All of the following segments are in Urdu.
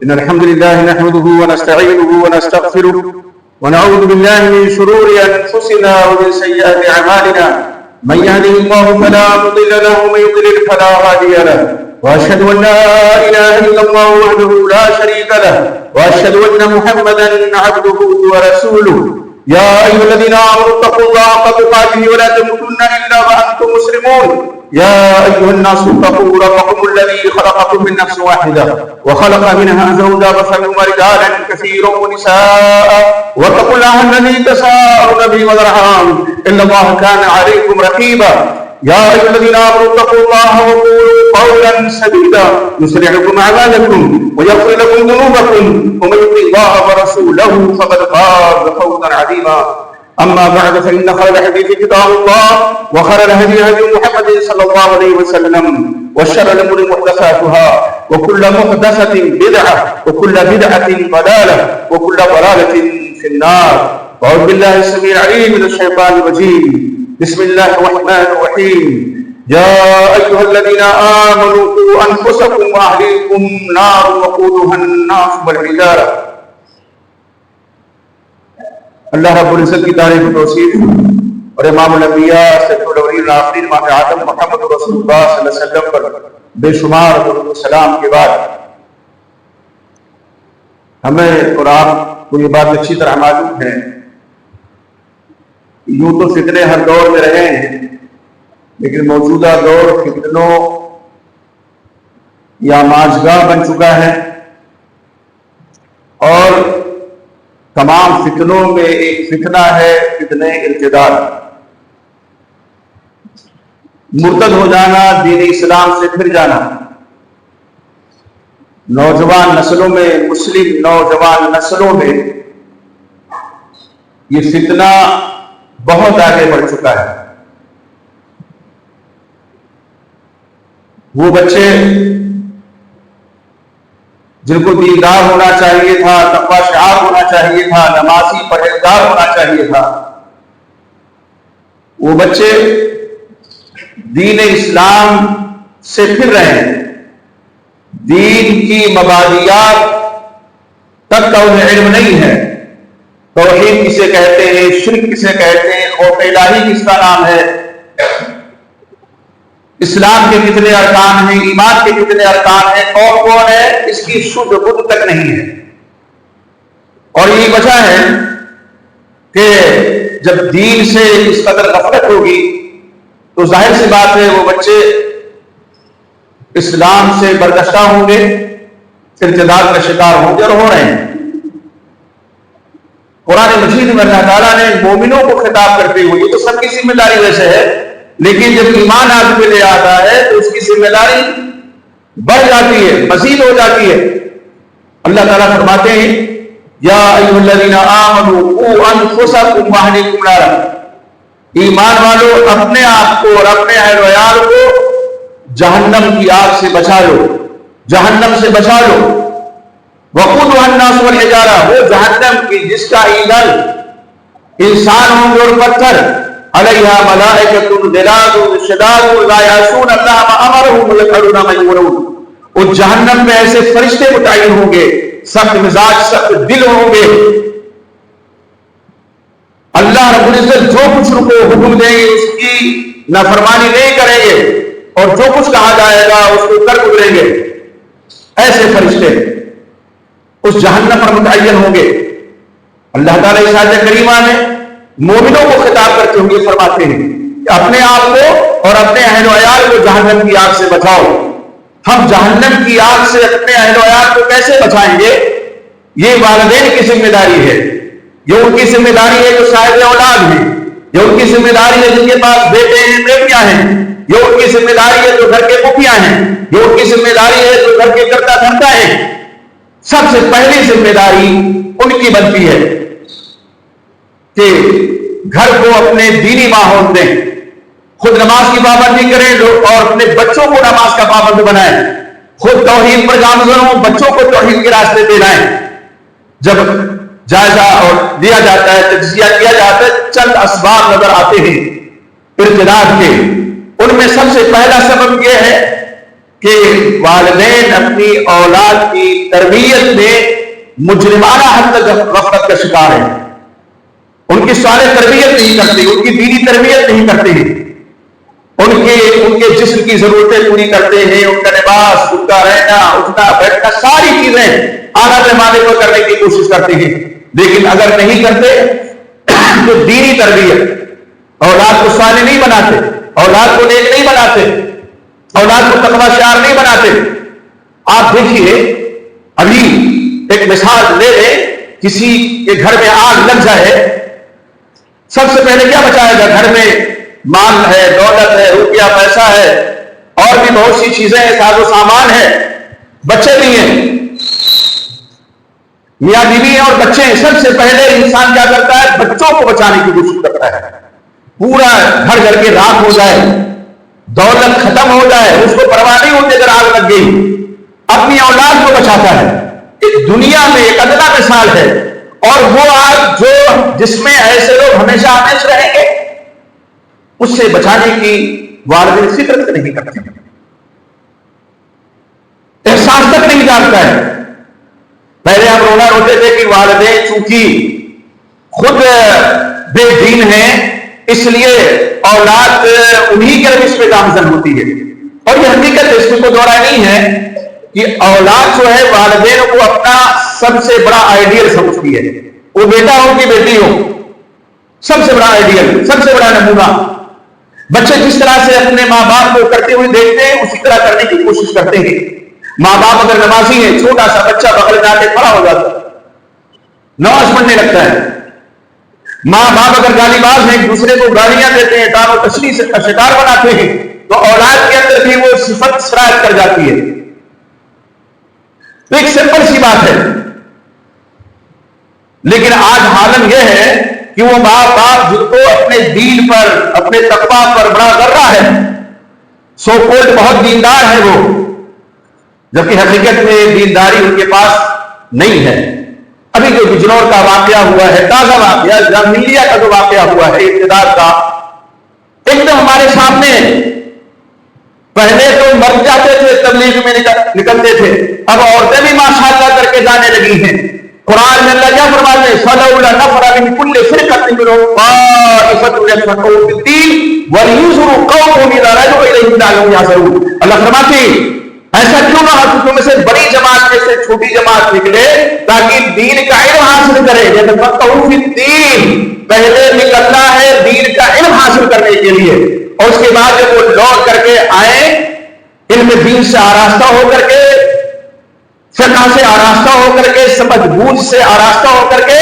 إن الحمد لله نحمده ونستعينه ونستغفره ونعوذ بالله من شرور أنفسنا ومن سيئات أعمالنا من يهده الله فلا مضل له ومن يضلل فلا هادي له وأشهد أن لا إله إلا الله وحده لا شريك له وأشهد أن محمدا عبده ورسوله يا أيها الذين آمنوا اتقوا الله حق تقاته ولا تموتن إلا وأنتم مسلمون يا أيها الناس اتقوا ربكم الذي خلقكم من نفس واحدة وخلق منها زوجها وبث منهما رجالا كثيرا ونساء واتقوا الله الذي تساءلون به والأرحام إن الله كان عليكم رقيبا يا أيها الذين آمنوا اتقوا الله وقولوا قولا سديدا يصلح لكم أعمالكم ويغفر لكم ذنوبكم ومن يطع الله ورسوله فقد فاز فوزا عظيما أما بعد فإن خير الحديث كتاب الله وخير الهدي هدي محمد صلى الله عليه وسلم وشر الأمور محدثاتها وكل محدثة بدعة وكل بدعة ضلالة وكل ضلالة في النار. أعوذ بالله السميع العليم من الشيطان الرجيم. بسم الله الرحمن الرحيم. يا أيها الذين آمنوا قوا أنفسكم وأهليكم نارا وقودها الناس والحجارة. اللہ رب العزت کی تعریف و توصیف اور امام الانبیاء سید الاولین والآخرین امام اعظم محمد رسول اللہ صلی اللہ علیہ وسلم پر بے شمار درود و سلام کے بعد ہمیں اور آپ کو یہ بات اچھی طرح معلوم ہے، یوں تو فتنے ہر دور میں رہے ہیں، لیکن موجودہ دور فتنوں یا ماجگاہ بن چکا ہے، اور تمام فتنوں میں ایک فتنہ ہے فتنہ ارتداد، مرتد ہو جانا، دین اسلام سے پھر جانا۔ نوجوان نسلوں میں، مسلم نوجوان نسلوں میں یہ فتنہ بہت آگے بڑھ چکا ہے۔ وہ بچے جن کو دیندار ہونا چاہیے تھا، تقوی شعار ہونا چاہیے تھا، نمازی پرہیزگار ہونا چاہیے تھا، وہ بچے دین اسلام سے پھر رہے ہیں، دین کی مبادیات تک کا انہیں علم نہیں ہے۔ توحید کسے کہتے ہیں، شرک کسے کہتے ہیں، خوف الہی کس کا نام ہے، اسلام کے کتنے ارکان ہیں، ایمان کے کتنے ارکان ہیں، کون کون ہے، اس کی شدھ بدھ تک نہیں ہے۔ اور یہی وجہ ہے کہ جب دین سے اس قدر غفلت ہوگی تو ظاہر سی بات ہے وہ بچے اسلام سے برگشتہ ہوں گے، ارتداد کا شکار ہوں گے، اور ہو رہے ہیں۔ قرآن مجید میں اللہ تعالیٰ نے مومنوں کو خطاب کرتے ہوئے، یہ تو سب کی ذمہ داری ویسے ہے، لیکن جب ایمان آدمی لے آتا ہے تو اس کی ذمہ داری بڑھ جاتی ہے، مزید ہو جاتی ہے۔ اللہ تعالیٰ فرماتے ہیں یا ایھا الذین آمنوا قوا انفسکم واہلیکم نارا، ایمان والو اپنے آپ کو اور اپنے اہل و عیال کو جہنم کی آگ سے بچا لو، جہنم سے بچا لو۔ وقودها الناس والحجارہ، وہ جہنم کی جس کا ایندھن انسان ہوں گے اور پتھر، علیہا ملائکۃ غلاظ شداد لا یعصون اللہ ما امرهم ویفعلون ما یؤمرون، اس جہنم میں ایسے فرشتے متعین ہوں گے، سخت مزاج، سخت دل ہوں گے، اللہ رب العزت جو کچھ ان کو حکم دیں گے اس کی نافرمانی نہیں کریں گے، اور جو کچھ کہا جائے گا اس کو کر گزریں گے۔ ایسے فرشتے اس جہنم پر متعین ہوں گے۔ اللہ تعالیٰ اس آیت کریمہ میں مومنوں کو خطاب کرتے ہوئے فرماتے ہیں کہ اپنے آپ کو اور اپنے اہل و عیال کو جہنم کی آگ سے بچاؤ۔ ہم جہنم کی آگ سے اپنے اہل و عیال کو کیسے بچائیں گے؟ یہ والدین کی ذمہ داری ہے، یہ ان کی ذمہ داری ہے جو صاحب اولاد ہیں، یہ ان کی ذمہ داری ہے جن کے پاس بیٹے ہیں، بیٹیاں ہیں، یہ ان کی ذمہ داری ہے جو گھر کے مکھیا ہیں، یہ ان کی ذمہ داری ہے جو گھر کے کرتا دھرتا ہے۔ سب سے پہلی ذمہ داری ان کی بنتی ہے کہ گھر کو اپنے دینی ماحول دیں، خود نماز کی پابندی کریں اور اپنے بچوں کو نماز کا پابند بنائیں، خود توحید پر گامزن ہوں، بچوں کو توحید کے راستے پہ لائیں۔ جب جائزہ اور دیا جاتا ہے، تجزیہ کیا جاتا ہے، چند اسباب نظر آتے ہیں ارتداد کے، ان میں سب سے پہلا سبب یہ ہے کہ والدین اپنی اولاد کی تربیت میں مجرمانہ حد تک غفلت کا شکار ہیں، ان کی صالح تربیت نہیں کرتے، ان کی دینی تربیت نہیں کرتے ہیں، ان کے جسم کی ضرورتیں پوری کرتے ہیں، ان کا لباس، ان کا رہنا، اٹھنا بیٹھنا، ساری چیزیں اعلیٰ پیمانے پر کرنے کی کوشش کرتے ہیں، لیکن اگر نہیں کرتے تو دینی تربیت اولاد کو صالح نہیں بناتے، اولاد کو نیک نہیں بناتے، اولاد کو تقویٰ شعار نہیں بناتے۔ آپ دیکھیے ابھی ایک مثال لے لیں، کسی کے گھر میں آگ لگ جائے، سب سے پہلے کیا بچائے گا؟ گھر میں مال ہے، دولت ہے، روپیہ پیسہ ہے، اور بھی بہت سی چیزیں ہیں، ساز و سامان ہے، بچے بھی ہیں، میاں بیوی ہیں اور بچے ہیں۔ سب سے پہلے انسان کیا کرتا ہے؟ بچوں کو بچانے کی کوشش کرتا ہے، پورا گھر گھر کے راکھ ہو جائے، دولت ختم ہو جائے، اس کو پرواہ نہیں ہوتی اگر آگ لگ گئی، اپنی اولاد کو بچاتا ہے۔ دنیا میں ایک ادنا مثال ہے، اور وہ آگ جو جس میں ایسے لوگ ہمیشہ ہمیش رہیں گے، اس سے بچانے کی والدین فکر تک نہیں کرتے، احساس تک نہیں جانتا ہے۔ پہلے ہم رونا روتے تھے کہ والدین چونکہ خود بے دین ہیں، اس لیے اولاد انہی کے روش پہ گامزن ہوتی ہے، اور یہ حقیقت ہے، اس میں کوئی دو رائے نہیں ہے کہ اولاد جو ہے والدین کو اپنا سب سے بڑا آئیڈیل سمجھتی ہے، وہ بیٹا ہو کہ بیٹی ہو، سب سے بڑا آئیڈیل، سب سے بڑا نمونہ۔ بچے جس طرح سے اپنے ماں باپ کو کرتے ہوئے دیکھتے ہیں، اسی طرح کرنے کی کوشش کرتے ہیں۔ ماں باپ اگر نمازی ہیں، چھوٹا سا بچہ بغل جا کے کھڑا ہو جاتا ہے، نماز پڑھنے لگتا ہے۔ ماں باپ اگر گالی باز ہیں، ایک دوسرے کو گالیاں دیتے ہیں، دار و تشریح سے شکار بناتے ہیں، تو اولاد کے اندر بھی وہ صفت سرایت کر جاتی ہے۔ تو ایک سمپل سی بات ہے، لیکن آج حالم یہ ہے کہ وہ ماں باپ جن کو اپنے دین پر، اپنے تقویٰ پر بڑا غرہ ہے، سو کولڈ بہت دیندار ہے وہ، جبکہ حقیقت میں دینداری ان کے پاس نہیں ہے۔ ابھی جو بجنور کا واقعہ ہوا ہے، تازہ واقعہ، جامعیہ کا جو واقعہ ہوا ہے ابتدار کا، ایک دم ہمارے سامنے، پہلے تو مرد جاتے تھے تبلیغ میں نکلتے تھے، اب عورتیں بھی ماشاءاللہ کر کے جانے لگی ہیں۔ قرآن میں اللہ کیا فرماتے ہیں؟ فَلَوْلَا نَفَرَ مِنْ كُلِّ فِرْقَةٍ مِّنْهُمْ طَائِفَةٌ لِيَتَفَقَّهُوا فِي الدِّينِ وَلْيُنذِرُوا قَوْمَهُمْ إِذَا رَجَعُوا إِلَيْهِمْ لَعَلَّهُمْ يَحْذَرُونَ۔ اللہ فرماتے ہیں ایسا کیوں نہ ہو تم میں سے بڑی جماعت میں سے چھوٹی جماعت نکلے تاکہ دین کا علم حاصل کرے۔ يَتَفَقَّهُوا فِي الدِّينِ، پہلے نکلنا ہے دین کا علم حاصل کرنے کے لیے، اور اس کے بعد جب وہ لوٹ کر کے آئے علم دین سے آراستہ ہو کر کے، فقہ سے آراستہ ہو کر کے، سمجھ بوجھ سے آراستہ ہو کر کے،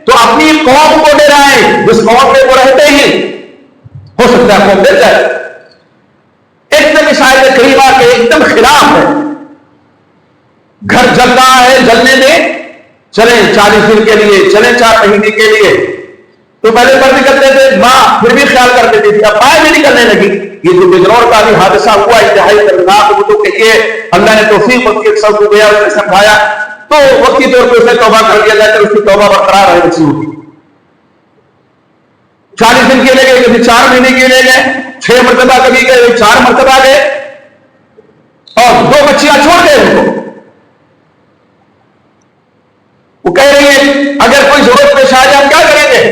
تو اپنی قوم کو ڈرائیں جس قوم میں وہ رہتے ہیں، ہو سکتا ہے قوم ڈر جائے۔ ایک دم شاید کریمہ کے ایک دم خلاف ہے، گھر جل رہا ہے، جلنے میں چلیں 40 دن کے لیے، چلیں 4 مہینے کے لیے، تو پہلے پر نکلتے تھے، ماں پھر بھی خیال کر دیتی تھی، اب پائے بھی نکلنے لگی۔ یہ جو بجنور کا بھی حادثہ ہوا انتہائی دردناک، وہ تو کہیے اللہ نے توفیق وقت کے سب کو گیا، اس نے سمجھایا تو وقتی طور پر اس نے توبہ کر دیا جائے، اس کی توبہ برقرار ہے بچی ہوگی۔ 40 دن کے لیے گئے، کبھی 4 مہینے کے لیے گئے، 6 مرتبہ کبھی گئے، 4 مرتبہ گئے، اور 2 بچیاں چھوڑ گئے ان کو۔ وہ کہہ رہی ہے اگر کوئی ضرورت پیش آ جائے ہم کیا کریں گے؟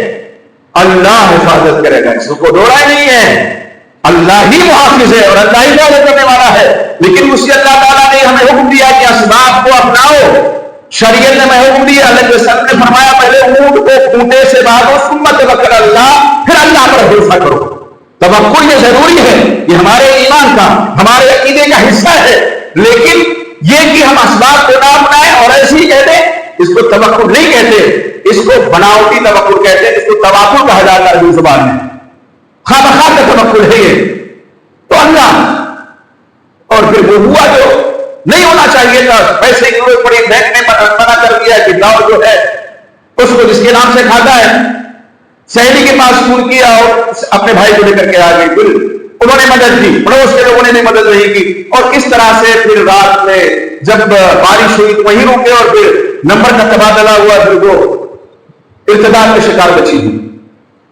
اللہ حفاظت کرے گا، اس کو دو رائے نہیں ہے، اللہ ہی محافظ ہے اور اللہ ہی حفاظت کرنے والا ہے۔ لیکن اس سے اللہ تعالیٰ نے ہمیں حکم دیا کہ اسباب کو اپناؤ، شریعت نے ہمیں حکم دیا، اللہ کے رسول نے فرمایا پہلے اونٹ کو کھوٹے سے باندھو ثم توکل اللہ، پھر اللہ پر بھروسہ کرو۔ توکل یہ ضروری ہے، یہ ہمارے ایمان کا، ہمارے عقیدے کا حصہ ہے، لیکن یہ کہ ہم اسباب کو نہ اپنائیں اور ایسے ہی کہتے ہیں، اس کو توکل نہیں کہتے، اس کو بناوٹی توکل کہتے ہیں، اس کو تواکل کہا جاتا ہے اردو زبان میں، خواہ بخواہ کا توکل ہے یہ۔ تو اللہ، اور پھر وہ ہوا جو نہیں ہونا چاہیے تھا، پیسے کی ضرورت پڑی، بینک نے منع کر دیا کہ لاؤ جو ہے اس کو جس کے نام سے کھاتا ہے، سہیلی کے پاس فون کیا اور اپنے بھائی کو لے کر کے آ گئی، پھر انہوں نے مدد کی، پڑوس کے لوگوں نے بھی مدد نہیں کی، اور کس طرح سے پھر رات میں جب بارش ہوئی تو وہیں رکے، اور پھر نمبر کا تبادلہ ہوا، پھر وہ ارتداد کے شکار بچی ہوئی۔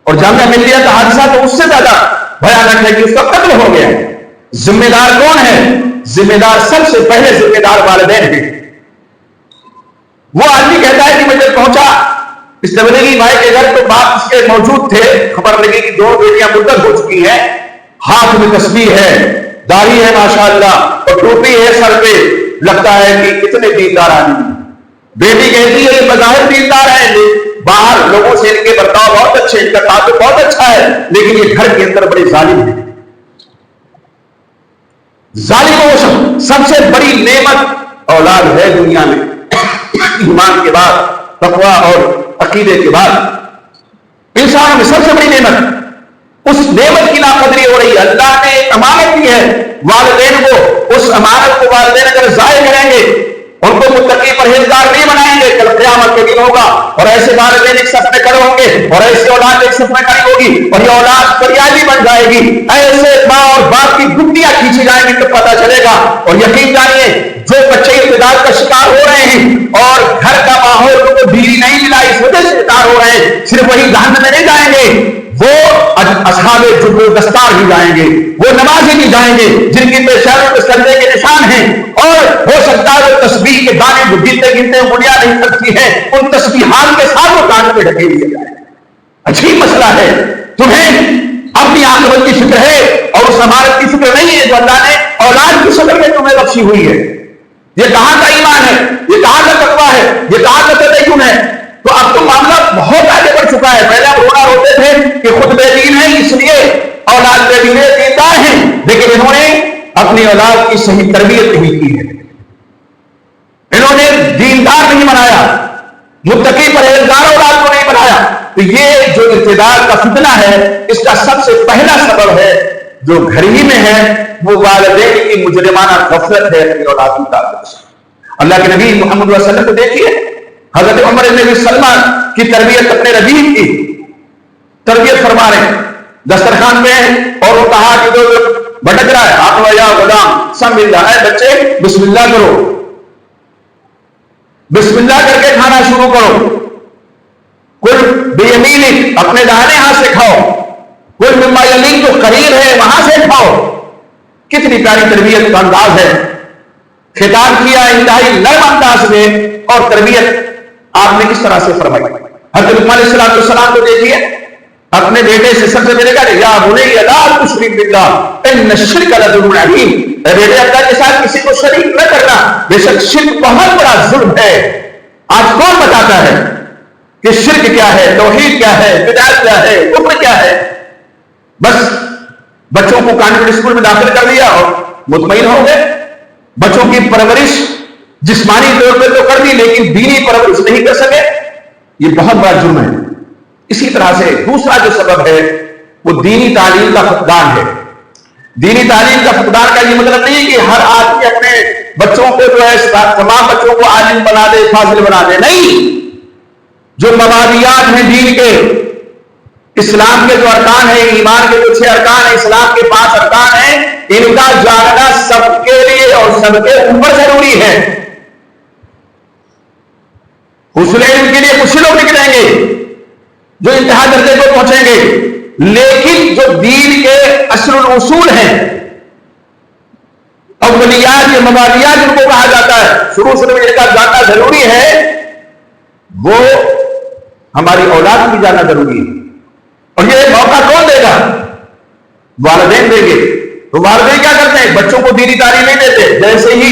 اور جامعہ ملیہ کا حادثہ تو اس سے زیادہ بھیانک ہے کہ اس کا قتل ہو گیا۔ ذمہ دار کون ہے؟ ذمہ دار سب سے پہلے ذمہ دار والدین ہیں. وہ آدمی کہتا ہے کہ میں جب پہنچا اس تبلیغی بھائی کے گھر تو باپ اس کے موجود تھے, خبر لگی کہ 2 بیٹیاں مرتد ہو چکی ہیں, ہاتھ میں تسبیح ہے, داڑھی ہے ماشاءاللہ اور ٹوپی ہے سر پہ, لگتا ہے کہ کتنے دیندار آدمی. بیٹی کہتی ہے یہ بظاہر دیندار ہے, باہر لوگوں سے ان کے برتاؤ بہت اچھے, ان کا تعلق بہت اچھا ہے, لیکن یہ گھر کے اندر بڑے ظالم ہیں. ظالم سب سے بڑی نعمت اولاد ہے دنیا میں, ایمان کے بعد, تقویٰ اور عقیدے کے بعد. انسان میں سب سے بڑی نعمت, اس نعمت کی ناقدری ہو رہی ہے. اللہ نے ایک امانت دی ہے والدین کو, اس امانت کو والدین اگر ضائع کریں گے, ان کو متقی پرہیزگار نہیں بنائیں گے, کل قیامت کے دن ہوگا اور ایسے والدین ایک صف میں کھڑے ہوں گے اور ایسی اولاد ایک صف میں کھڑی ہوگی اور یہ اولاد فریادی بن جائے گی. ایسے ماں اور باپ کی گھٹیاں کھینچی جائیں گی تو پتہ چلے گا. اور یقین جانیے جو بچے ابتداء کا شکار ہو رہے ہیں اور گھر کا ماحول ان کو بیوی نہیں ملا اس وجہ سے شکار ہو رہے ہیں, صرف وہی جہنم میں نہیں جائیں گے, وہ اصحاب جب دستار بھی جائیں گے, وہ نمازی بھی جائیں گے جن کی پیشانوں پہ سجدے کے نشان ہیں, اور ہو سکتا ہے وہ تسبیح کے دانے جو گنتے گنتے انگلیاں نہیں تھکتی ہیں ان تسبیحات کے ساتھ وہ کان پہ ڈھکے دیے جائیں. عجیب مسئلہ ہے. تمہیں اپنی عاقبت کی فکر ہے اور اس امانت کی فکر نہیں ہے جو اللہ نے اولاد کی شکل میں تمہیں بخشی ہوئی ہے. یہ کہاں کا ایمان ہے, یہ کہاں کا تقویٰ ہے, یہ کہاں کا تدین ہے. تو اب تو معاملہ بہت آگے بڑھ چکا ہے. پہلے ہم روتے تھے کہ خود بے دین ہے اس لیے اولاد بے دین دیندار ہیں, لیکن انہوں نے اپنی اولاد کی صحیح تربیت نہیں کی ہے, انہوں نے دیندار نہیں بنایا, متقی پرہیزگار اولاد کو نہیں بنایا. تو یہ جو ابتداء کا فتنہ ہے اس کا سب سے پہلا سبب ہے جو گھر ہی میں ہے, وہ والدین کی مجرمانہ غفلت ہے اپنی اولاد کی تعلق سے. اللہ کے نبی محمد صلی اللہ علیہ وسلم کو دیکھیے, حضرت عمر بن سلمان کی تربیت اپنے نبی کی تربیت فرما رہے ہیں دسترخوان پہ, اور وہ کہا کہ جو بھٹک رہا ہے آپ یا غلام سب مل رہا ہے, بچے بسم اللہ کرو, بسم اللہ کر کے کھانا شروع کرو, کل بیمینک اپنے داہنے ہاتھ سے کھاؤ, کل مما یلیک جو قریب ہے وہاں سے کھاؤ. کتنی پیاری تربیت کا انداز ہے. خطاب کیا انتہائی نرم انداز میں اور تربیت آپ نے کس طرح سے فرمائی. حضرت لقمان علیہ السلام کو دیکھیے, اپنے بیٹے سے سب سے پہلے کہا یا بنی لا تشرک باللہ ان الشرک لظلم عظیم, اے بیٹے اللہ کے ساتھ کسی کو شریک نہ کرنا, بے شک شرک بہت بڑا ظلم ہے. آج کون بتاتا ہے کہ شرک کیا ہے, توحید کیا ہے, بدعت کیا ہے, کفر کیا ہے. بس بچوں کو کانوینٹ اسکول میں داخل کر دیا اور مطمئن ہو گئے. بچوں کی پرورش جسمانی طور پہ تو کر دی لیکن دینی پرورش نہیں کر سکے, یہ بہت بڑا جرم ہے. اسی طرح سے دوسرا جو سبب ہے وہ دینی تعلیم کا فقدان ہے. دینی تعلیم کا فقدان کا یہ مطلب نہیں کہ ہر آدمی اپنے بچوں کو جو ہے تمام بچوں کو عالم بنا دے, فاضل بنا دے, نہیں. جو مبادیات ہیں دین کے, اسلام کے جو ارکان ہیں, ایمان کے جو 6 ارکان ہیں, اسلام کے 5 ارکان ہیں, ان کا جاننا سب کے لیے اور سب کے اوپر ضروری ہے. حصول علم کے لیے کچھ لوگ نکلیں گے جو انتہا درجے کو پہنچیں گے, لیکن جو دین کے اصل الاصول ہیں, اولیات یا مبادیات جن کو کہا جاتا ہے, شروع میں جن کا جاننا ضروری ہے, وہ ہماری اولاد بھی جاننا ضروری ہے. اور یہ موقع کون دے گا؟ والدین دیں گے. تو والدین کیا کرتے ہیں, بچوں کو دینی تعلیم نہیں دیتے. جیسے ہی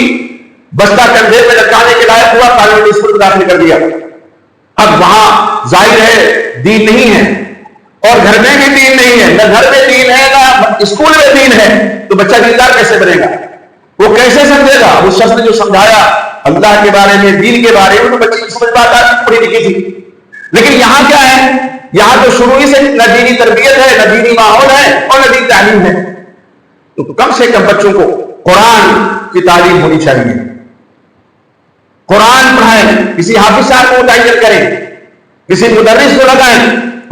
بستہ کندھے پہ لٹکانے کے لائق ہوا کانوینٹ اسکول میں داخل کر دیا. اب وہاں ظاہر ہے دین نہیں ہے اور گھر میں بھی دین نہیں ہے, نہ گھر میں دین ہے نہ اسکول میں دین ہے, تو بچہ دیندار کیسے بنے گا؟ وہ کیسے سمجھے گا؟ اس شخص نے جو سمجھایا اللہ کے بارے میں, دین کے بارے میں, تو بچے کی سمجھ بات آتی پڑھی لکھی تھی. لیکن یہاں کیا ہے, یہاں تو شروع ہی سے نہ دینی تربیت ہے, نہ دینی ماحول ہے اور نہ دینی تعلیم ہے. تو کم سے کم بچوں کو قرآن کی تعلیم ہونی چاہیے. قرآن پڑھائیں, کسی حافظ صاحب کو متعین کریں, کسی مدرس کو لگائیں.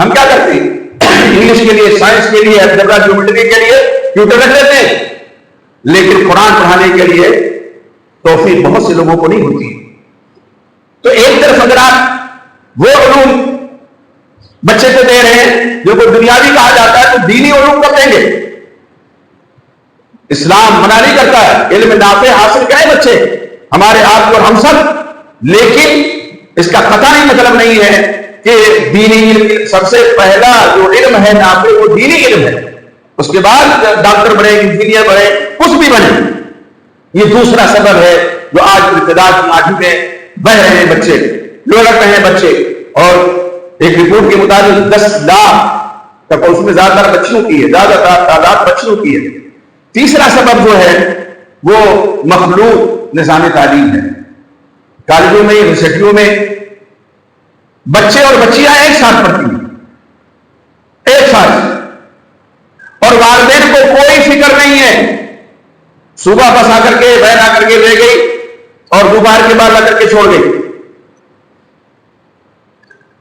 ہم کیا کرتے ہیں, انگلش کے لیے, سائنس کے لیے, الجبرا جیومیٹری کے لیے ٹیوٹر رکھ لیتے ہیں, لیکن قرآن پڑھانے کے لیے توفیق بہت سے لوگوں کو نہیں ہوتی. تو ایک طرف اگر آپ وہ علوم بچے کو دے رہے ہیں جو کوئی دنیاوی کہا جاتا ہے, تو دینی علوم کب دیں گے؟ اسلام منع نہیں کرتا ہے، علم نافع حاصل کریں بچے ہمارے آپ کو اور ہم سب، لیکن اس کا قطعی مطلب نہیں ہے کہ دینی علم سب سے پہلا جو علم ہے نافع وہ دینی علم ہے، اس کے بعد ڈاکٹر بنے، انجینئر بنے، کچھ بھی بنے۔ یہ دوسرا سبب ہے جو آج ارتداد کی آٹھی میں بہ رہے ہیں بچے، لڑک رہے ہیں بچے، اور ایک رپورٹ کے مطابق 10 لاکھ تک اس میں زیادہ تر بچیوں کی ہے، زیادہ تر تعداد بچیوں کی ہے۔ تیسرا سبب جو ہے وہ مخلوط نظام تعلیم ہے۔ کالجوں میں، یونیورسٹیوں میں بچے اور بچیاں ایک ساتھ پڑھتی ہیں، ایک ساتھ، اور والدین کو کوئی فکر نہیں ہے، صبح بس آ کر کے بہن آ کر کے لے گئی اور دوپہر کے بعد لا کر کے چھوڑ گئی۔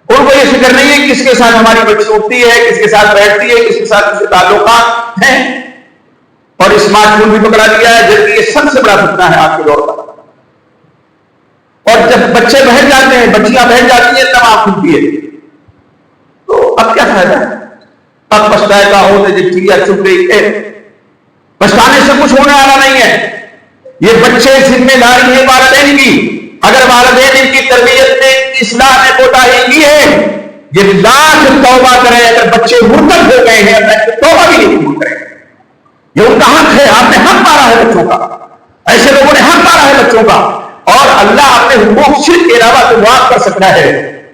ان کو یہ فکر نہیں ہے کس کے ساتھ ہماری بچی اٹھتی ہے، کس کے ساتھ بیٹھتی ہے، کس کے ساتھ کس کے تعلقات ہیں، اور اسمارٹ فون بھی پکڑا دیا ہے جبکہ یہ سب سے بڑا فتنہ ہے آج کے دور کا۔ اور جب بچے بہن جاتے ہیں، بچیاں بہن جاتی ہیں، تب آنکھ کھلتی ہے، تو اب کیا فائدہ ہے؟ اب پچھتائے کا ہوتے جب چڑیا چپ گئی، پچھتانے سے کچھ ہونے والا نہیں ہے۔ یہ بچے ذمہ داری ہے والدین کی، اگر والدین ان کی تربیت میں، اصلاح میں کوتاہی کی ہے، یہ لاکھ توبہ کریں، اگر بچے مرتد ہو گئے ہیں اللہ کی توبہ بھی نہیں قبول کریں، یہ ان کا حق ہے۔ آپ نے حق مارا ہے بچوں کا، ایسے لوگوں نے حق مارا ہے بچوں کا، اور اللہ اپنے حقوق شرک کے علاوہ تو معاف کر سکتا ہے۔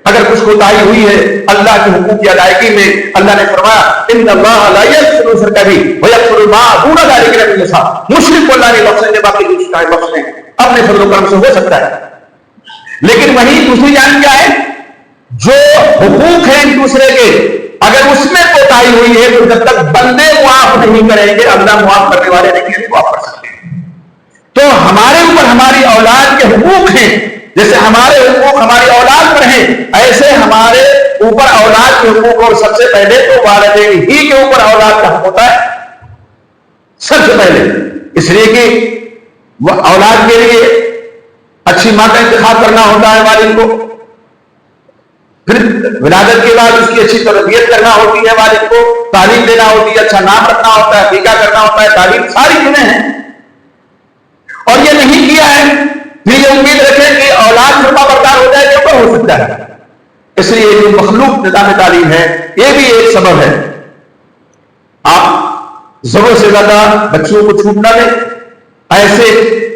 اگر کچھ کوتاہی ہوئی ہے اللہ کے حقوق کی ادائیگی میں، اللہ نے فرمایا ان اللہ لا یغفر الشرک به ویغفر ما دون ذلک لمن یشاء، مشرک کو اللہ نے بخشنے کے باقی جو شکایت بخشنے اپنے فضل و کرم سے ہو سکتا ہے۔ لیکن وہی دوسری جانب کیا ہے، جو حقوق ہیں ایک دوسرے کے، اگر اس میں کوتاہی ہوئی ہے تو جب تک بندے معاف نہیں کریں گے اللہ معاف کرنے والے نہیں معاف کر سکتے۔ تو ہمارے اوپر ہماری اولاد کے حقوق ہیں، جیسے ہمارے حقوق ہماری اولاد پر ہیں، ایسے ہمارے اوپر اولاد کے حقوق، اور سب سے پہلے تو والدین ہی کے اوپر اولاد کا حق ہوتا ہے سب سے پہلے، اس لیے کہ وہ اولاد کے لیے اچھی ماں کا انتخاب کرنا ہوتا ہے والد کو، پھر ولادت کے بعد اس کی اچھی تربیت کرنا ہوتی ہے، والد کو تعلیم دینا ہوتی ہے، اچھا نام رکھنا ہوتا ہے، عقیقہ کرنا ہوتا ہے، تعلیم، ساری چیزیں ہیں، اور یہ نہیں کیا ہے پھر یہ امید رکھیں کہ اولاد فرما بردار ہو جائے گی، ہو سکتا ہے۔ اس لیے جو مخلوق نظام تعلیم ہے یہ بھی ایک سبب ہے۔ آپ ضرورت سے زیادہ بچوں کو چھوٹ نہ دیں، ایسے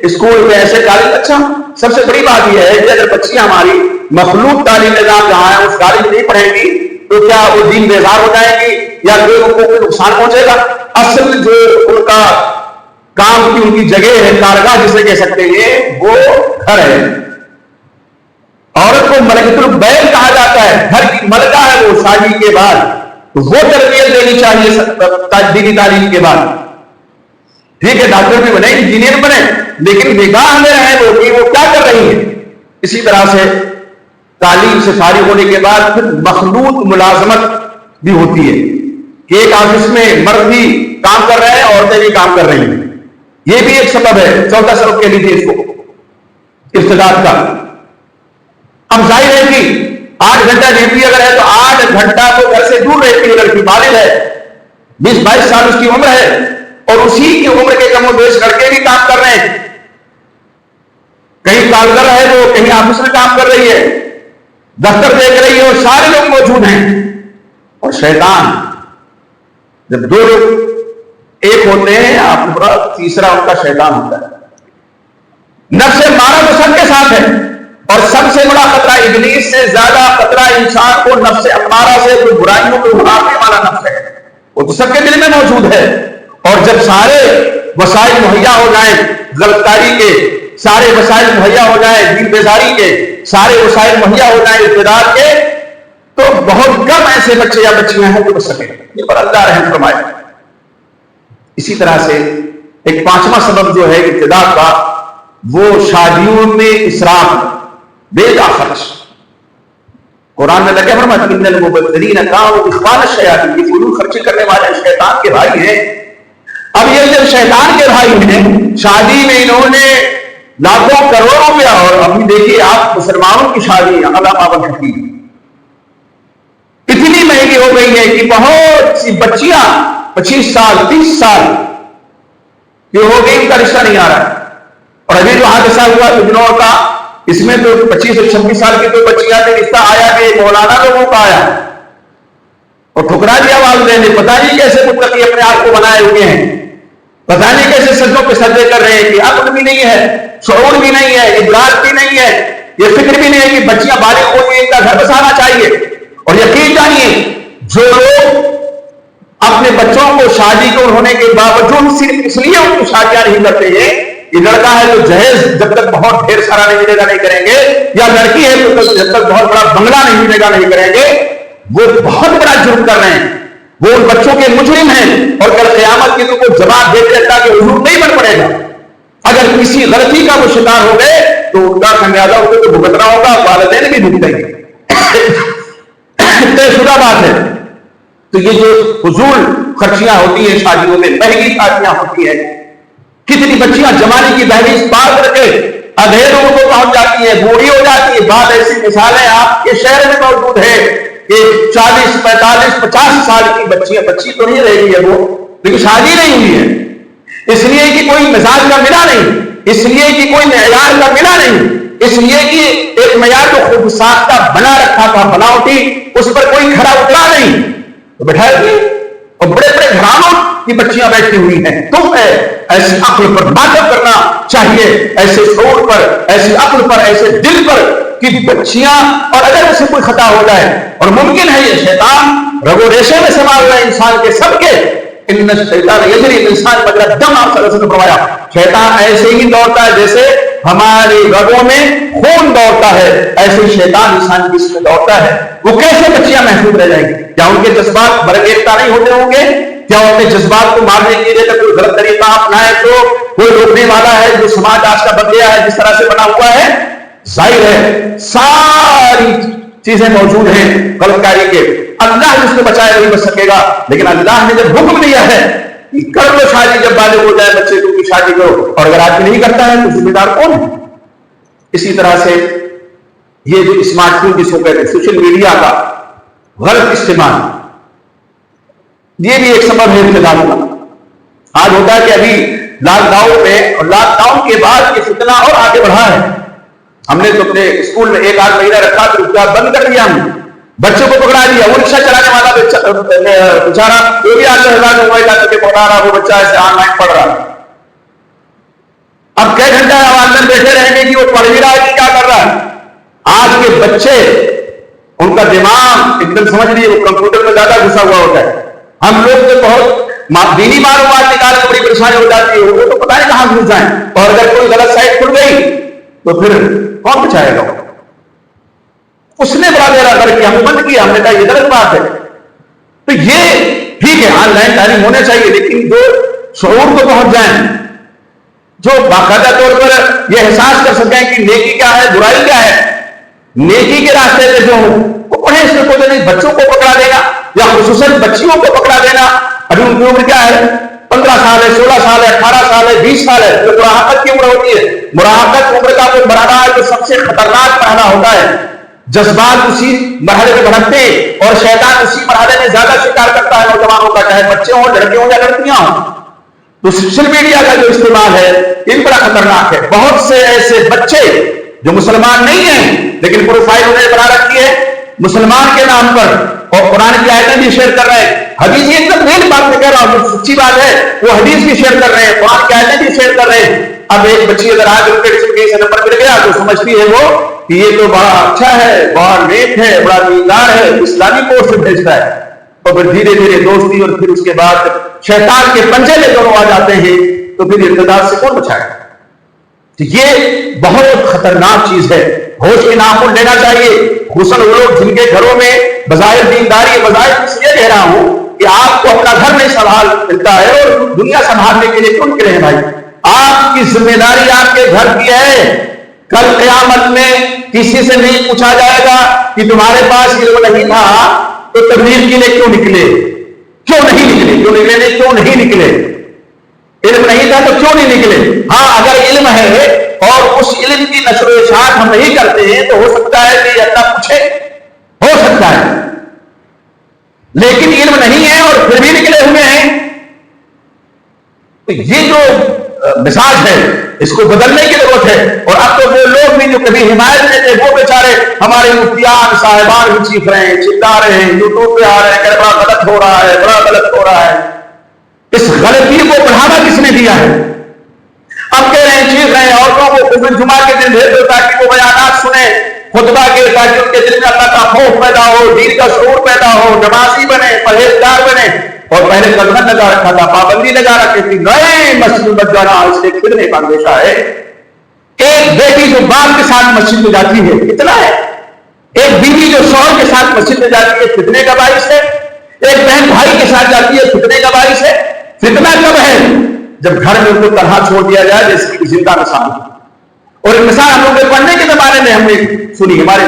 اسکول میں، ایسے کالج، اچھا سب سے بڑی بات یہ ہے کہ اگر بچیاں ہماری مخلوق تعلیم نظام جہاں ہے اس کالج میں نہیں پڑھیں گی تو کیا وہ دین بیزار ہو جائیں گی یا لوگوں کو نقصان پہنچے گا؟ اصل جو ان کا کام کی ان کی جگہ ہے، کارگاہ جسے کہہ سکتے ہیں، وہ گھر ہے۔ عورت کو ملکۃ البیت کہا جاتا ہے، گھر کی ملکہ ہے وہ شادی کے بعد، تو وہ تربیت دینی چاہیے دینی تعلیم کے بعد۔ ٹھیک ہے ڈاکٹر بھی بنے، انجینئر بنے، لیکن نگاہ میں رہے وہ کہ وہ کیا کر رہی ہے۔ اسی طرح سے تعلیم سے فارغ ہونے کے بعد پھر مخلوط ملازمت بھی ہوتی ہے کہ ایک آفس میں مرد بھی کام کر رہے ہیں، عورتیں بھی کام کر رہی ہیں، یہ بھی ایک سبب ہے۔ چوتھا سبب کہہ لیجیے اس کو ارتداد کا۔ اب ظاہر ہے کہ 8 گھنٹہ ڈیوٹی اگر ہے تو 8 گھنٹہ تو گھر سے دور رہتی ہے، لڑکی بالغ ہے، 20-22 سال اس کی عمر ہے، اور اسی کی عمر کے کم و بیش لڑکے بھی کام کر رہے ہیں، کہیں کارگر ہے وہ کہیں آفس میں کام کر رہی ہے، دفتر دیکھ رہی ہے، اور سارے لوگ موجود ہیں، اور شیطان جب 2 لوگ ایک ہوتے ہیں آپ کو پتا، تیسرا ان کا شیطان ہوتا ہے۔ نفس مارا تو سب کے ساتھ ہے، اور سب سے بڑا خطرہ ابلیس سے زیادہ خطرہ انسان کو نفس امارہ سے، جو برائیوں کو بڑھانے والا نفس ہے، وہ تو سب کے دل میں موجود ہے۔ اور جب سارے وسائل مہیا ہو جائیں غلط کاری کے، سارے وسائل مہیا ہو جائیں دین بیزاری کے، سارے وسائل مہیا ہو جائیں ارتداد کے، تو بہت کم ایسے بچے یا بچیاں ہیں جو بچ سکیں، یہ پر اللہ رحم فرمائے۔ اسی طرح سے ایک 5واں سبب جو ہے ارتداد کا، وہ شادیوں میں اسراف، بے جا خرچ۔ قرآن میں لگے فرمایا ان المبذرین کانوا اخوان الشیاطین، یہ فضول خرچی کرنے والے شیطان کے بھائی ہیں۔ اب یہ جب شیطان کے بھائی ہیں، شادی میں انہوں نے لاکھوں کروڑوں روپیہ، اور ابھی دیکھیے آپ مسلمانوں کی شادی علامہ حکیم اتنی مہنگی ہو گئی ہے کہ بہت سی بچیاں 25 سال 30 سال کہ ہو گئی ان کا رشتہ نہیں آ رہا ہے. اور ابھی جو حادثہ ہوا بجنور کا, اس میں تو 25 سے 26 سال کی تو بچیاں تھے, رشتہ آیا کہ مولانا لوگوں کا آیا اور ٹھکرا دیا والدین نے. پتہ نہیں کیسے متقی اپنے آپ کو بنائے ہوئے ہیں, پتہ نہیں کیسے سجدوں پہ سجدے کر رہے ہیں کہ عقل بھی نہیں ہے, شعور بھی نہیں ہے, ادراک بھی نہیں ہے, یہ فکر بھی نہیں ہے کہ بچیاں بالغ ہو گئی, ان کا گھر بسانا چاہیے. اور یقین جانیے جو لوگ اپنے بچوں کو شادی کو ہونے کے باوجود صرف اس لیے ان کی شادیاں نہیں کرتے ہیں, یہ لڑکا ہے تو جہیز جب تک بہت ڈھیر سارا نہیں ملے گا نہیں کریں گے, یا لڑکی ہے تو جب تک بہت بڑا بنگلہ نہیں ملے گا نہیں کریں گے, وہ بہت بڑا جرم کر رہے ہیں, وہ ان بچوں کے مجرم ہیں. اور کل قیامت کے دن کو جواب دیتے اللہ کے حضور نہیں بن پڑے گا. اگر کسی غلطی کا وہ شکار ہو گئے تو ان کا خمیازہ ان کو تو بھگتنا ہوگا, والدین بھی بھگتیں گے. طے شدہ بات ہے. تو یہ جو فضول خرچیاں ہوتی ہیں شادیوں میں, مہنگی شادیاں ہوتی ہیں, کتنی بچیاں جوانی کی دہلیز پار کر کے ادھیروں کو پہنچ جاتی ہیں, بوڑھی ہو جاتی ہے. بعض ایسی مثالیں آپ کے شہر میں موجود ہے کہ 40 45 50 سال کی بچیاں, بچی تو نہیں رہ گئی ہے وہ, لیکن شادی نہیں ہوئی ہے, اس لیے کہ کوئی مزاج کا ملا نہیں, اس لیے کہ کوئی معیار کا ملا نہیں, اس لیے کہ ایک معیار جو خود ساختہ بنا رکھا تھا بناوٹی, اس پر کوئی کھڑا اترا نہیں. تو بٹھائے گی اور بڑے بڑے گھرانوں کی بچیاں بیٹھی ہوئی ہیں. تم ایسی عقل پر باتیں کرنا چاہیے, ایسے شعور پر, ایسی عقل پر, ایسے دل پر کہ بچیاں, اور اگر اسے کوئی خطا ہو جائے, اور ممکن ہے یہ شیطان رگو ریشے میں سنبھال رہا ہے انسان کے سب کے, ان شیطان یجری انسان مگر دم, آپ صلی اللہ علیہ وسلم نے فرمایا شیطان ایسے ہی دوڑتا ہے جیسے ہماری رگوں میں خون دوڑتا ہے, ایسے شیطان انسان کی جسم میں دوڑتا ہے. وہ کیسے بچیاں محفوظ رہ جائیں گی؟ کیا ان کے جذبات برگیرتا نہیں ہوتے ہوں گے؟ کیا اپنے جذبات کو مارنے کے لیے کوئی غلط طریقہ اپنائے تو کوئی روکنے والا ہے؟ جو سماج آج کا بن گیا ہے, جس طرح سے بنا ہوا ہے, ظاہر ہے ساری چیزیں موجود ہیں غلط کاری کے. اللہ جس کو بچائے نہیں بچ سکے گا, لیکن اللہ نے جب حکم دیا ہے کہ کر لو شادی, جب بالغ ہو جائے بچے کو کی شادی کرو, اور اگر آدمی نہیں کرتا ہے تو ذمہ دار کون ہے؟ اسی طرح سے یہ جو اسمارٹ فون جس کو کہتے ہیں, سوشل میڈیا کا غلط استعمال, یہ بھی ایک سبب ہے ابتلا کا. آج ہوتا ہے کہ ابھی لاک ڈاؤن میں اور لاک ڈاؤن کے بعد یہ فتنہ اور آگے بڑھا ہے. ہم نے تو اپنے اسکول میں 1 آدھ مہینہ رکھا تو بند کر دیا, ہم بچوں کو پکڑا دیا. وہ رکشہ چلانے والا بیچارہ جو بھی آتا ہے موبائل لا کر کے پکڑا رہا, وہ بچہ ایسے آن لائن پڑھ رہا. اب کئی گھنٹہ آواز میں بیٹھے رہیں گے کہ وہ پڑھ بھی رہا ہے کہ کیا کر رہا ہے. آج کے بچے, ان کا دماغ ایک دم سمجھ لیجیے وہ کمپیوٹر میں زیادہ گھسا ہوا ہوتا ہے. ہم لوگ تو بہت دینی معلومات نکال کے بڑی پریشانی ہو جاتی ہے, وہ تو پتہ نہیں کہاں گھس جائیں, اور اگر کوئی غلط سائٹ کھل گئی تو پھر کون بچائے گا؟ اس نے بڑا دیر کر کے ہم بند کیا, ہم نے کہا یہ غلط بات ہے. تو یہ ٹھیک ہے آن لائن تعلیم ہونے چاہیے, لیکن جو شعور کو پہنچ جائیں, جو باقاعدہ طور پر یہ احساس کر سکیں کہ نیکی کیا ہے, برائی کیا ہے, نیکی کے راستے پہ جو وہ پڑھیں. اس میں کوئی نہیں بچوں کو پکڑا دینا, یا خصوصاً بچیوں کو پکڑا دینا. ابھی ان کی عمر کیا ہے, 15 سال ہے, 16 سال ہے, 18 سال ہے, 20 سال ہے, جو مراہقت کی عمر ہوتی ہے. مراہقت عمر کا وہ مرحلہ ہے جو سب سے خطرناک مرحلہ ہوتا ہے. جذبات اسی مرحلے میں بھڑکتے ہیں, اور شیطان اسی مرحلے میں زیادہ شکار کرتا ہے نوجوانوں کا, چاہے بچے ہوں, لڑکے ہوں یا لڑکیاں ہوں. تو سوشل میڈیا کا جو استعمال ہے یہ بڑا خطرناک ہے. بہت سے ایسے بچے جو مسلمان نہیں ہیں لیکن پروفائل انہیں بنا رکھی ہے مسلمان کے نام پر, اور قرآن کی آیتیں بھی شیئر کر رہے ہیں. حدیث ایک دم ریل بات میں کہہ رہا ہوں, سچی بات ہے, وہ حدیث بھی شیئر کر رہے ہیں, قرآن کی آیتیں بھی شیئر کر رہے ہیں. اب ایک بچی اگر آج ان کے نمبر مل گیا تو سمجھتی ہے وہ کہ یہ تو بڑا اچھا ہے, بڑا نیک ہے, بڑا دیندار ہے, اسلامی کورس سے بھیجتا ہے. اور پھر دھیرے دھیرے دوستی, اور پھر اس کے بعد شیطان کے پنجے میں دونوں آ جاتے ہیں, تو پھر اقتدار سے کون بچائے؟ تو یہ بہت خطرناک چیز ہے. ہوش کے ناخن لینا چاہیے, خصوصاً وہ لوگ جن کے گھروں میں بظاہر دینداری, بظاہر اس لیے کہہ رہا ہوں کہ آپ کو اپنا گھر نہیں سنبھال ملتا ہے, اور دنیا سنبھالنے کے لیے کیوں نکلے ہیں بھائی؟ آپ کی ذمہ داری آپ کے گھر کی ہے. کل قیامت میں کسی سے نہیں پوچھا جائے گا کہ تمہارے پاس علم نہیں تھا تو تبلیغ کے لیے کیوں نکلے, کیوں نہیں نکلے, کیوں نہیں نکلے, علم نہیں تھا تو کیوں نہیں نکلے. ہاں اگر علم ہے اور اس علم کی نشر و اشاعت ہم نہیں کرتے ہیں تو ہو سکتا ہے کہ اللہ پوچھے, ہو سکتا ہے, لیکن علم نہیں ہے اور پھر بھی نکلے ہوئے ہیں. تو یہ جو مزاج ہے اس کو بدلنے کی ضرورت ہے. اور اب تو وہ لوگ بھی جو کبھی حمایت میں تھے وہ بیچارے ہمارے مفتیان صاحبان بھی چیخ رہے ہیں, چلا رہے ہیں, یوٹیوب پہ آ رہے ہیں کہ بڑا غلط ہو رہا ہے, بڑا غلط ہو رہا ہے. اس غلطی کو بڑھاوا کس نے دیا ہے؟ اب کہہ رہے ہیں, چیخ رہے ہیں, عورتوں کو جمعہ کے دن بھیج دو تاکہ وہ بیانات سنیں خطبہ کے, تاکہ ان کے دل میں اللہ کا خوف پیدا ہو, دین کا شعور پیدا ہو, نمازی بنے, پرہیزگار بنے. اور پہلے قدمہ لگا رکھا تھا, پابندی لگا رکھی تھی, نئے مسجد میں جانا اس سے کتنے کا اندیشہ ہے. ایک بیٹی جو باپ کے ساتھ مسجد میں جاتی ہے کتنا ہے, ایک بیوی جو شوہر کے ساتھ مسجد میں جاتی ہے فتنے کا باعث ہے, ایک بہن بھائی کے ساتھ جاتی ہے فتنے کا باعث ہے. فتنہ کب ہے؟ جب گھر میں ان کو تنہا چھوڑ دیا جائے جیسے کہ زندہ مثال. اور ایک مثال ہم لوگ کے پڑھنے کے زمانے میں ہم نے سنی, ہمارے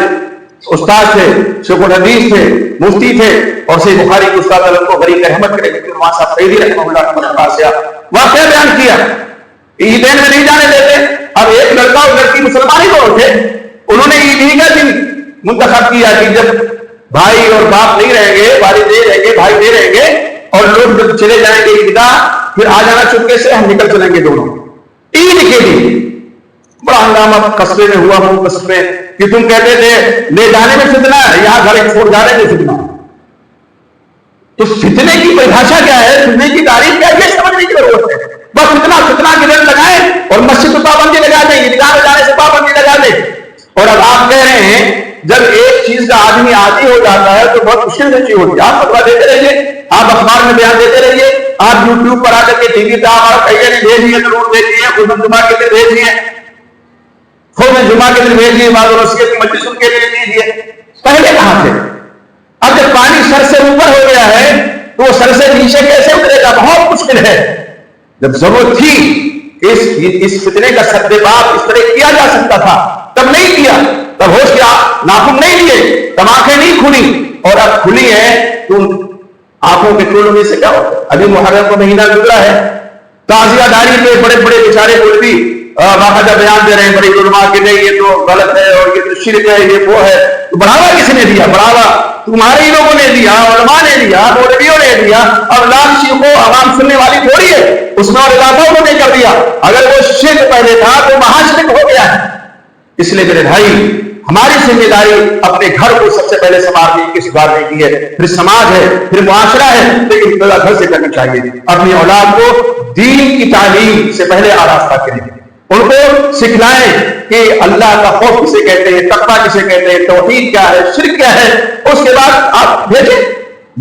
استاد تھے, شیخ الحدیث تھے, مفتی تھے, اور صحیح بخاری کے استاد علیہ کو غریب رحمت کرے وہاں صاحب فیضی رحمہ اللہ کے پاس آیا, واقعہ بیان کیا. عیدین میں نہیں جانے دیتے. اب ایک لڑکا اور لڑکی مسلمان ہی تو تھے, انہوں نے عید ہی کا دن منتخب کیا کہ جب بھائی اور باپ نہیں رہیں گے, والد نہیں رہیں گے, بھائی نہیں رہیں گے, اور لوگ جب چلے جائیں گے عیدگاہ, پھر آ جانا چپکے سے, ہم نکل چلیں گے دونوں عید کے لیے. بڑا ہنگامہ قصبے میں ہوا, وہ قصبے کہ تم کہتے تھے لے جانے میں فتنہ ہے, یہاں گھر چھوڑ جانے میں فتنہ. تو فتنے کی پریبھاشا کیا ہے, فتنے کی تعریف کیا ہے, یہ سمجھنے کی ضرورت ہے. بس فتنہ کے دل لگائیں اور مسجد میں پابندی لگا دیں, عیدگاہ میں جانے سے پابندی لگا دیں. اور اب آپ کہہ رہے ہیں جب ایک چیز کا آدمی عادی ہو جاتا ہے تو بہت مشکل سے چیز ہوتی ہے. آپ فتویٰ دیتے رہیے, آپ اخبار میں بیان دیتے رہیے, آپ یوٹیوب پر آ کر کے ٹی وی پہ آپ بھیجیے, ضرور بھیجیے, خود جمعہ کے دن بھیجیے, خود جمعہ کے دن بھیجیے, بعض رسیت کی مجلسوں کے لیے دیجیے. پہلے کہاں تھے؟ اب جب پانی سر سے اوپر ہو گیا ہے تو وہ سر سے نیچے کیسے اترے گا؟ بہت مشکل ہے. جب ضرورت تھی اس فتنے کا سدباب اس طرح کیا جا سکتا تھا تب نہیں کیا, تب ہوش کیا, ناخن نہیں لیے, تب آنکھیں نہیں کھلی, اور اب کھلی ہیں تو آنکھوں کے کھلنے سے کیا ہوتا ہے؟ ابھی محرم کا مہینہ گزرا ہے, تعزیہ داری پہ بڑے بڑے بیچارے مولوی باقاعدہ بیان دے رہے ہیں, بڑی علماء کہ نہیں یہ تو غلط ہے اور یہ تو شرک ہے, یہ وہ ہے. تو بڑھاوا کس نے دیا؟ بڑھاوا تمہارے ہی لوگوں نے دیا, علماء نے دیا, مولویوں نے دیا. اب لاکھ شیخوں عوام سننے والی تھوڑی ہے, اس میں اور اضافہ انہوں نے کر دیا. اگر وہ شرک پہلے تھا تو مہا شرک ہو گیا ہے. اس لیے میرے بھائی ہماری ذمہ داری اپنے گھر کو سب سے پہلے سنبھالنے کی, سدھارنے کی ہے, پھر سماج ہے, پھر معاشرہ ہے, لیکن ابتدا گھر سے کرنی چاہیے. اپنی اولاد کو دین کی تعلیم سے پہلے آراستہ کریں, ان کو سکھلائیں کہ اللہ کا خوف کسے کہتے ہیں, تقویٰ کسے کہتے ہیں, توحید کیا ہے, شرک کیا ہے. اس کے بعد آپ بھیجیں,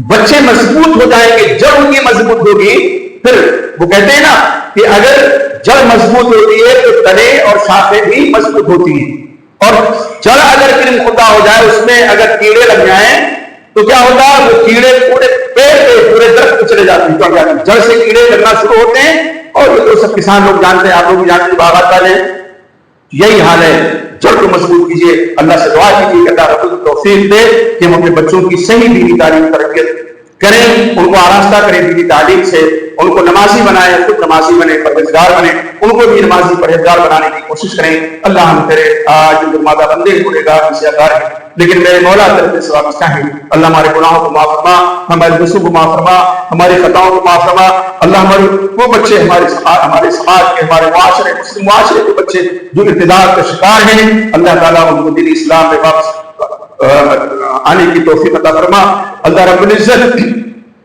بچے مضبوط ہو جائیں گے. جب ان کی مضبوط ہوگی پھر وہ کہتے ہیں نا کہ اگر جڑ مضبوط ہوتی ہے تو تنے اور شاخیں بھی مضبوط ہوتی ہیں. اور جڑ اگر کرم خدا ہو جائے, اس میں اگر کیڑے لگ جائیں تو کیا ہوتا ہے, وہ کیڑے پورے پیڑ پہ, پورے درخت پہ چلے جاتے ہیں. جڑ سے کیڑے لگنا شروع ہوتے ہیں, اور یہ تو سب کسان لوگ جانتے ہیں, آپ لوگ بھی جانتے ہیں, باغات والے. یہی حال ہے, جڑ کو مضبوط کیجیے. اللہ سے دعا کیجیے کہ اللہ رب توفیق دے کہ ہم اپنے بچوں کی صحیح دینی تعلیم تربیت کریں, ان کو آراستہ کریں دینی تعلیم سے, ان کو نمازی بنائیں, خود نمازی بنے, پرہیزگار بنے, ان کو بھی نمازی پرہیزگار بنانے کی کوشش کریں. اللہ ہم تیرے آج جو مادہ بندے گنے گار حصیدار ہیں, لیکن میرے مولا تیرے سے وابستہ ہیں. اللہ ہمارے گناہوں کو معاف فرما, ہمارے گناہوں کو معاف فرما, ہماری خطاؤں کو معاف فرما. اللہ ہمارے وہ بچے ہمارے سماج کے, ہمارے معاشرے, مسلم معاشرے کے بچے جو ارتداد کا شکار ہیں, اللہ تعالیٰ ان کو دین اسلام میں واپس آنے کی توفیق عطا فرما. اللہ رب العزت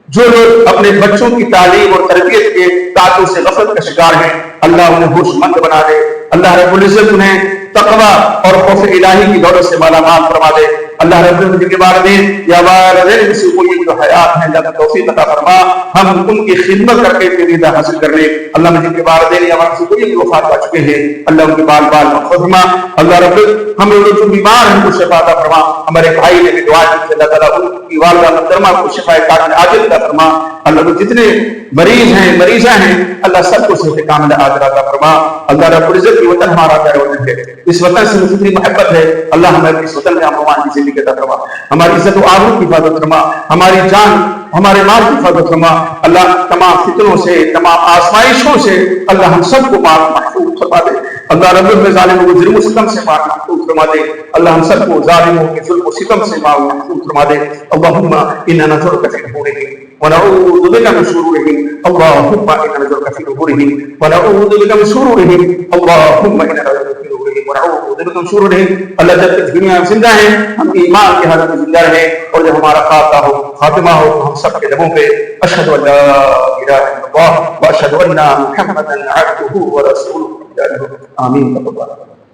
جو لوگ اپنے بچوں کی تعلیم اور تربیت کے تعلق سے غفلت کا شکار ہیں, اللہ انہیں ہوش مند بنا دے. اللہ رب العزت انہیں تقویٰ اور خوف الہی کی دولت سے مالا مال فرما دے. اللہ رب العزت کے والدین یا والدین سے کوئی جو حیات ہیں اللہ توفیق عطا فرما, ہم ان کی خدمت کر کے تیری رضا حاصل کر لیں. اللہ مجھے کے والدین یا والدین سے کوئی وفات پا چکے ہیں, اللہ ان کے بال بال مغفرت فرما. اللہ رب ہم لوگ جو بیمار ہیں ان کو شفا عطا فرما. ہمارے بھائی نے بھی دعا کی, اللہ تعالیٰ ان کی والدہ محترمہ کو شفا کامل عاجل عطا فرما. اللہ کو جتنے مریض ہیں, مریضہ ہیں, اللہ سب کو صحت کامل عاجل عطا فرما. اللہ رب العزت کی وطن ہمارا پیارا وطن ہے, اس وطن سے کتنی محبت ہے. اللہ ہمیں اس وطن میں امن کی زندگی عطا فرما, ہماری عزت و آبرو کی حفاظت فرما, ہماری جان ہمارے مال کی حفاظت فرما. اللہ تمام فتنوں سے, تمام آزمائشوں سے اللہ ہم سب کو پاک محفوظ فرما دے. اللہ رب العزت ظالموں کو ظلم و ستم سے پاک محفوظ فرما دے. اللہ ہم سب کو ظالموں کے ظلم و ستم سے پاک محفوظ فرما دے. اللہم اننا نظرک فی نحورہم ونعوذ بك من شرورهم اللهم إنا نجعلك في نحورهم ونعوذ بك من شرورهم اللهم إنا نجعلك في نحورهم ونعوذ بك من شرورهم. اللہ جب تک دنیا میں زندہ ہیں ہم ایمان کی حالت میں زندہ رہیں اور جب ہمارا خاتمہ ہو ہم سب کے لبوں پہ اشہد ان لا الہ الا اللہ واشہد ان محمدا عبدہ ورسولہ. آمین.